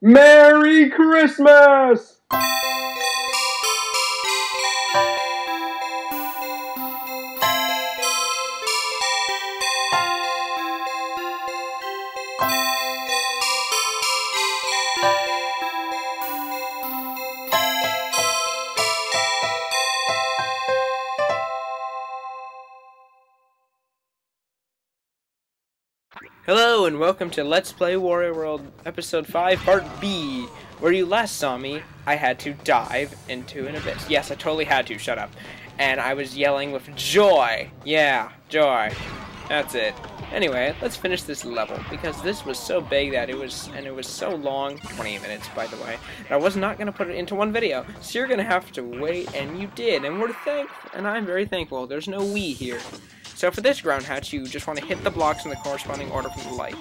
Merry Christmas! Hello and welcome to Let's Play Wario World Episode 5 Part B. Where you last saw me, I had to dive into an abyss. Yes, I totally had to, shut up. And I was yelling with joy. Yeah, joy. That's it. Anyway, let's finish this level, because this was so big that it was so long, 28 minutes by the way, that I was not going to put it into one video. So you're going to have to wait, and you did, and we're thankful, and I'm very thankful. There's no we here. So for this ground hatch, you just want to hit the blocks in the corresponding order from the light.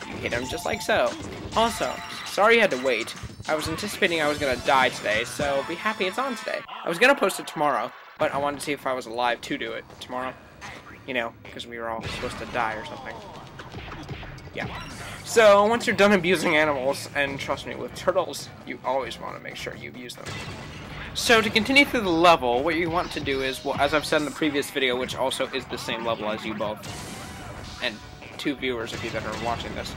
You hit them just like so. Also, sorry you had to wait. I was anticipating I was going to die today, so be happy it's on today. I was going to post it tomorrow, but I wanted to see if I was alive to do it tomorrow. You know, because we were all supposed to die or something. Yeah. So, once you're done abusing animals, and trust me, with turtles, you always want to make sure you abuse them. So, to continue through the level, what you want to do is, well, as I've said in the previous video, which also is the same level as you both, and 2 viewers of you that are watching this,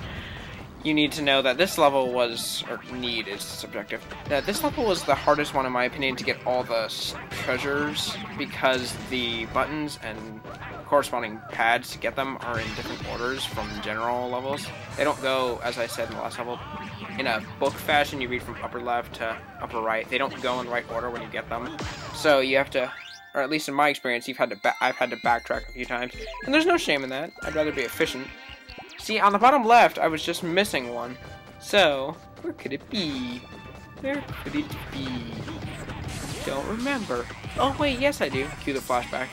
you need to know that this level was, or need is subjective, that this level was the hardest one in my opinion to get all the treasures, because the buttons and corresponding pads to get them are in different orders from general levels. They don't go, as I said in the last level, in a book fashion. You read from upper left to upper right. They don't go in the right order when you get them. So you have to, or at least in my experience, I've had to backtrack a few times. And there's no shame in that. I'd rather be efficient. See, on the bottom left, I was just missing one. So, where could it be? Where could it be? Don't remember. Oh wait, yes I do. Cue the flashback.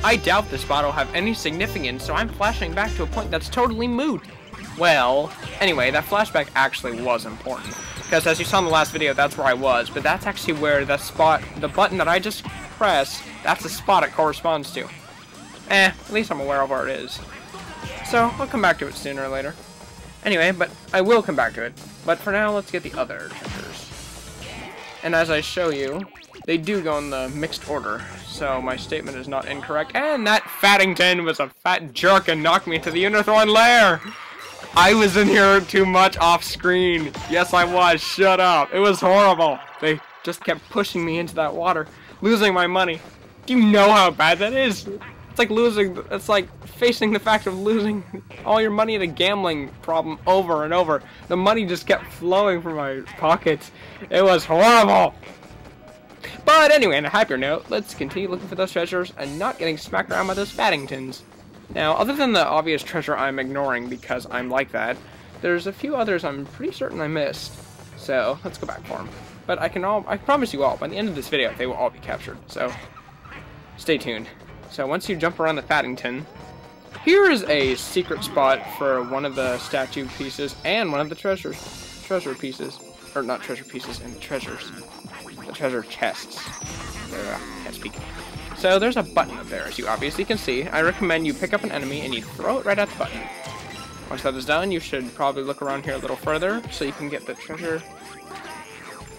I doubt this spot will have any significance, so I'm flashing back to a point that's totally moot. Well, anyway, that flashback actually was important, because as you saw in the last video, that's where I was, but that's actually where the spot, the button that I just pressed, that's the spot it corresponds to. At least I'm aware of where it is. So, I'll come back to it sooner or later. Anyway, but I will come back to it. But for now, let's get the other treasures. And as I show you, they do go in the mixed order, so my statement is not incorrect. And that Fattington was a fat jerk and knocked me into the Unithorn lair! I was in here too much off screen. Yes, I was. Shut up. It was horrible. They just kept pushing me into that water, losing my money. Do you know how bad that is? It's like losing, it's like facing the fact of losing all your money in a gambling problem over and over. The money just kept flowing from my pockets. It was horrible. But anyway, on a happier note, let's continue looking for those treasures and not getting smacked around by those Fattingtons. Now, other than the obvious treasure I'm ignoring because I'm like that, there's a few others I'm pretty certain I missed. So, let's go back for them. But I promise you all, by the end of this video, they will all be captured. So, stay tuned. So, once you jump around the Fattington, here is a secret spot for one of the statue pieces and one of the treasure pieces. Or not treasure pieces, and the treasures. The treasure chests. Can't speak. So there's a button up there, as you obviously can see. I recommend you pick up an enemy and you throw it right at the button. Once that is done, you should probably look around here a little further so you can get the treasure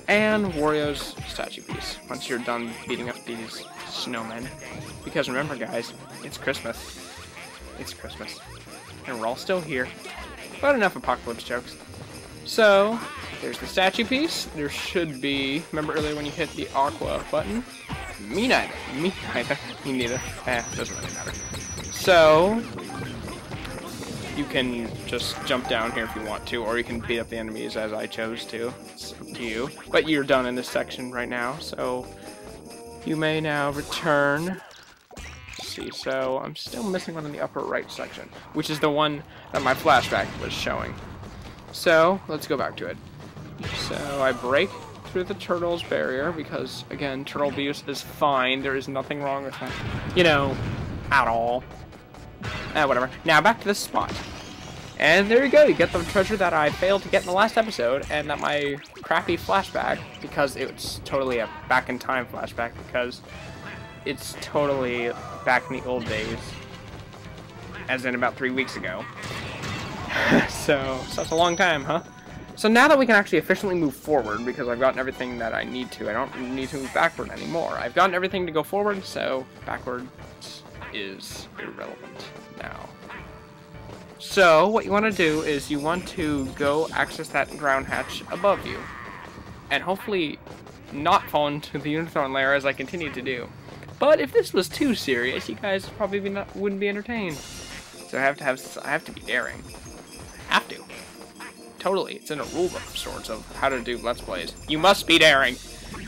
and Wario's statue piece once you're done beating up these snowmen. Because remember guys, it's Christmas. It's Christmas. And we're all still here. But enough apocalypse jokes. So, there's the statue piece. There should be, remember earlier when you hit the aqua button? Me neither. Me neither. Me neither. Doesn't really matter. So, you can just jump down here if you want to, or you can beat up the enemies as I chose to. It's up to you. But you're done in this section right now, so you may now return. Let's see, so I'm still missing one in the upper right section, which is the one that my flashback was showing. So, let's go back to it. So, I break through the turtle's barrier because, again, turtle abuse is fine. There is nothing wrong with that. You know, at all. Whatever. Now, back to this spot. And there you go. You get the treasure that I failed to get in the last episode, and that my crappy flashback, because it's totally a back-in-time flashback, because it's totally back in the old days. As in about 3 weeks ago. So that's a long time, huh? So now that we can actually efficiently move forward, because I've gotten everything that I need to, I don't need to move backward anymore. I've gotten everything to go forward, so backward is irrelevant now. So what you want to do is you want to go access that ground hatch above you, and hopefully not fall into the Unithron layer as I continue to do. But if this was too serious, you guys probably wouldn't be entertained. So I have to be daring. Have to. Totally, it's in a rule book of sorts of how to do Let's Plays. You must be daring!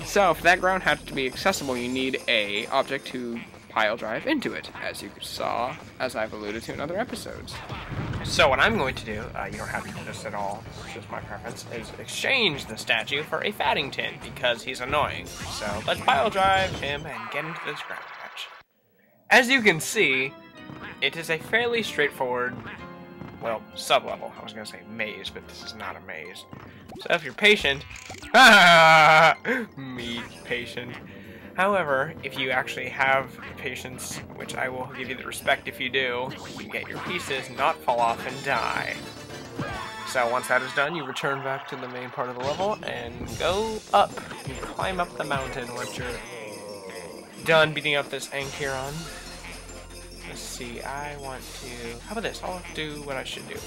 So, for that ground hatch to be accessible, you need a object to pile drive into it, as you saw, as I've alluded to in other episodes. So what I'm going to do, you don't have to do this at all, it's just my preference, is exchange the statue for a Faddington, because he's annoying. So let's pile drive him and get into this ground hatch. As you can see, it is a fairly straightforward, well, sub-level. I was going to say maze, but this is not a maze. So if you're patient... me, patient. However, if you actually have patience, which I will give you the respect if you do, you get your pieces, not fall off and die. So once that is done, you return back to the main part of the level and go up. You climb up the mountain once you're done beating up this Ankyron. Let's see, I want to... How about this? I'll do what I should do.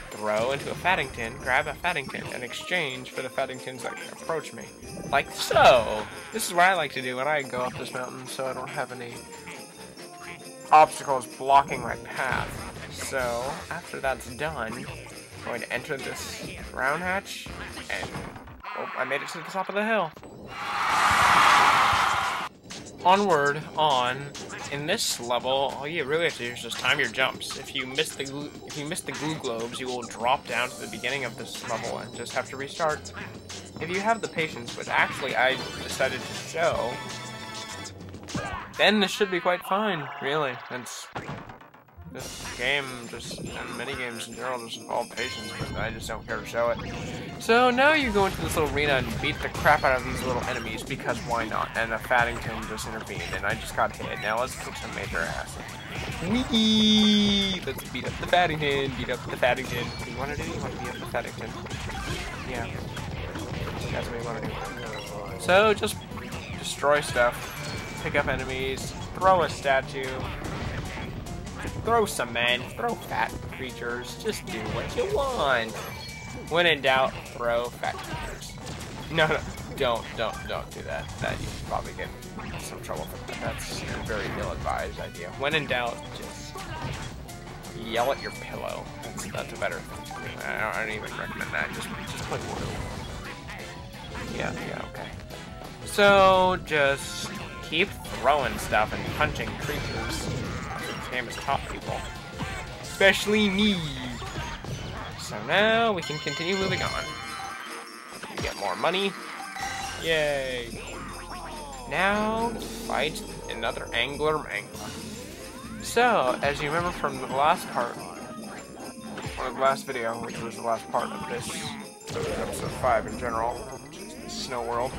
Throw into a Faddington, grab a Faddington, and exchange for the Faddingtons that approach me. Like so! This is what I like to do when I go up this mountain, so I don't have any obstacles blocking my path. So, after that's done, I'm going to enter this round hatch, and... Oh, I made it to the top of the hill. Onward, on. In this level, all you really have to do is just time your jumps. If you miss the glue globes, you will drop down to the beginning of this level and just have to restart. If you have the patience, which actually I decided to show, then this should be quite fine, really. This game, and many games in general, just involve patience, but I just don't care to show it. So now you go into this little arena and beat the crap out of these little enemies, because why not? And a Faddington just intervened, and I just got hit. Now let's kick some major ass. Whee! Let's beat up the Faddington, beat up the Faddington. What do you want to do? You want to beat up the Faddington? Yeah. That's what you want to do. So just destroy stuff, pick up enemies, throw a statue, throw some men, throw fat creatures, just do what you want. When in doubt, throw fat creatures. No, don't do that. That you can probably get in some trouble for that. That's a very ill-advised idea. When in doubt, just yell at your pillow. That's a better thing to do. I don't even recommend that. Just play Wordle. Yeah, okay. So just keep throwing stuff and punching creatures. This game has taught people. Especially me. So now we can continue moving on. You get more money. Yay. Now fight another Angler Mangler. So, as you remember from the last part, or the last video, which was the last part of this episode 5 in general, which is the Snow World,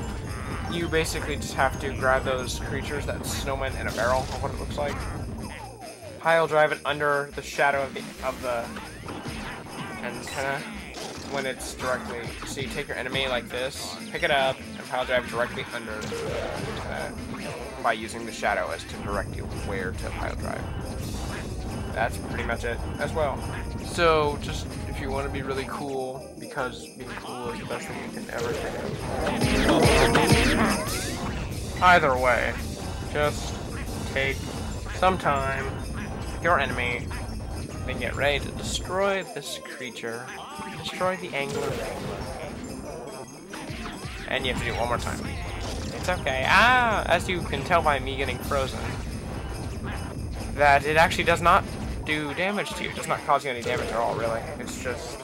you basically just have to grab those creatures, that snowman in a barrel, or what it looks like, pile drive it under the shadow of the antenna when it's directly, so you take your enemy like this, pick it up, and pile drive directly under the antenna by using the shadow as to direct you where to pile drive. That's pretty much it as well. So just if you want to be really cool, because being cool is the best thing you can ever do. Either way, just take some time, pick your enemy, then get ready to destroy this creature. Destroy the Angler. And you have to do it one more time. It's okay. As you can tell by me getting frozen, that it actually does not do damage to you. It does not cause you any damage at all, really. It's just,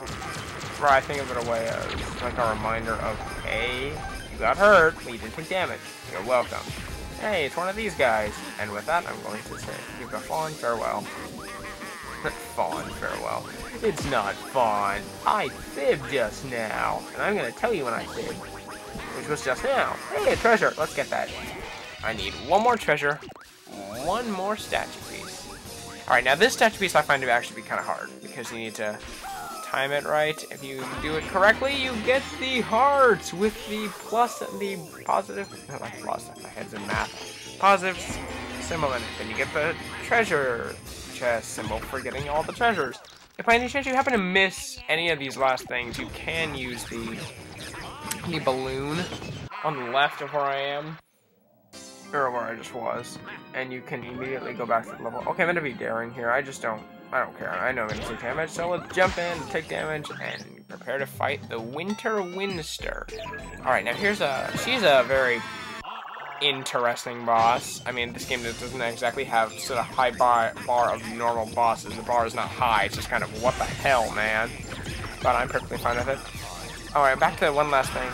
I think of it a way as like a reminder of, hey, you got hurt, but you didn't take damage. You're welcome. Hey, it's one of these guys. And with that, I'm going to say, give a fond farewell. Fond farewell. It's not fun. I fibbed just now, and I'm gonna tell you when I fibbed, which was just now. Hey, a treasure. Let's get that. I need one more treasure, one more statue piece. All right, now this statue piece I find to actually be kind of hard because you need to time it right. If you do it correctly, you get the heart with the plus and the positive. Not like plus, my head's in math. Positive symbol in it. Then you get the treasure chest symbol for getting all the treasures. If by any chance you happen to miss any of these last things, you can use the balloon on the left of where I am. Or where I just was, and you can immediately go back to the level. Okay, I'm gonna be daring here. I don't care. I know I'm gonna take damage, so let's jump in, take damage, and prepare to fight the Winter Winster. Alright, now she's a very interesting boss. I mean, this game doesn't exactly have sort of high bar of normal bosses. The bar is not high, it's just kind of, what the hell, man? But I'm perfectly fine with it. Alright, back to one last thing.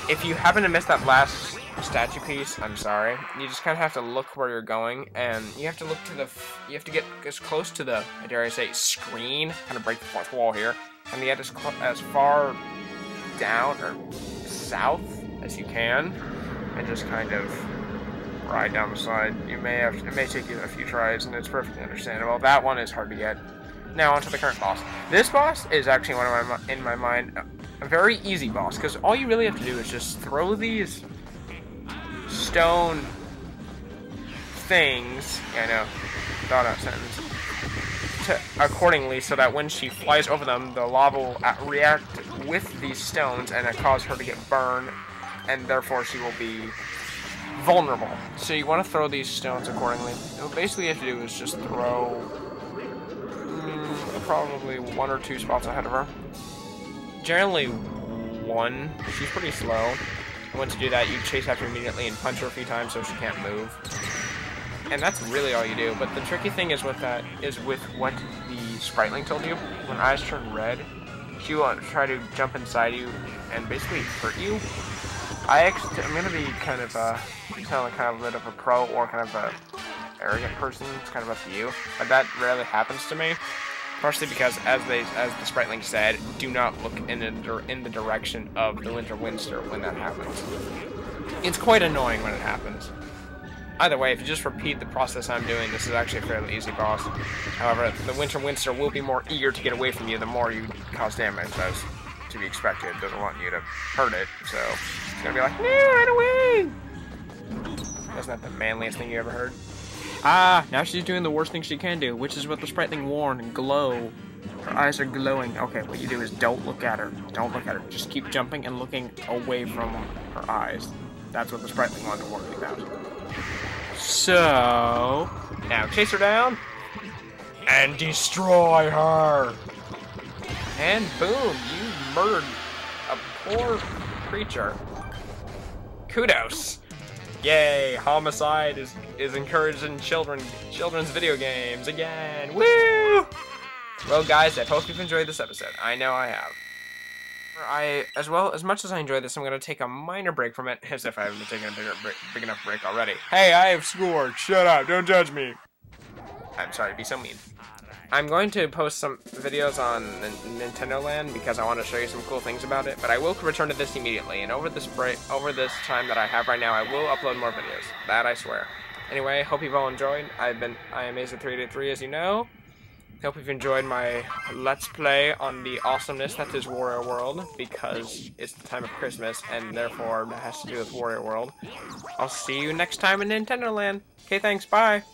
If you happen to miss that last statue piece, I'm sorry. You just kind of have to look where you're going, and you have to look to you have to get as close to the, dare I say, screen, kind of break the fourth wall here, and get as far down or south as you can, and just kind of ride down the side. It may take you a few tries, and it's perfectly understandable. That one is hard to get. Now onto the current boss. This boss is actually in my mind, a very easy boss, because all you really have to do is just throw these stone things, yeah, I know, thought out sentence, accordingly, so that when she flies over them, the lava will react with these stones and cause her to get burned, and therefore she will be vulnerable. So you want to throw these stones accordingly. What basically you have to do is just throw probably 1 or 2 spots ahead of her. Generally 1. She's pretty slow. And once you do that, you chase after her immediately and punch her a few times so she can't move. And that's really all you do. But the tricky thing is with what the Spriteling told you. When eyes turn red, she will try to jump inside you and basically hurt you. I'm going to be kind of a bit of a pro or kind of a arrogant person. It's kind of up to you. But that rarely happens to me. Partially because, as the Spriteling said, do not look in the direction of the Winter Winster when that happens. It's quite annoying when it happens. Either way, if you just repeat the process I'm doing, this is actually a fairly easy boss. However, the Winter Winster will be more eager to get away from you the more you cause damage, as to be expected. It doesn't want you to hurt it, so it's gonna be like, no, run away! That's not the manliest thing you ever heard. Ah, now she's doing the worst thing she can do, which is what the Spriteling warned, glow. Her eyes are glowing. Okay, what you do is don't look at her. Don't look at her. Just keep jumping and looking away from her eyes. That's what the Spriteling wanted to warn you about. So, now chase her down and destroy her. And boom, you murdered a poor creature. Kudos. Yay, homicide is encouraged in children's video games again. Woo! Well, guys, I hope you've enjoyed this episode. I know I have. As much as I enjoyed this, I'm going to take a minor break from it, as if I haven't been taking a big enough break already. Hey, I have scored. Shut up. Don't judge me. I'm sorry to be so mean. I'm going to post some videos on Nintendo Land because I want to show you some cool things about it, but I will return to this immediately, and over this time that I have right now, I will upload more videos. That I swear. Anyway, hope you've all enjoyed. I am AZA383, as you know. Hope you've enjoyed my Let's Play on the awesomeness that is Wario World, because it's the time of Christmas, and therefore that has to do with Wario World. I'll see you next time in Nintendo Land. Okay, thanks, bye!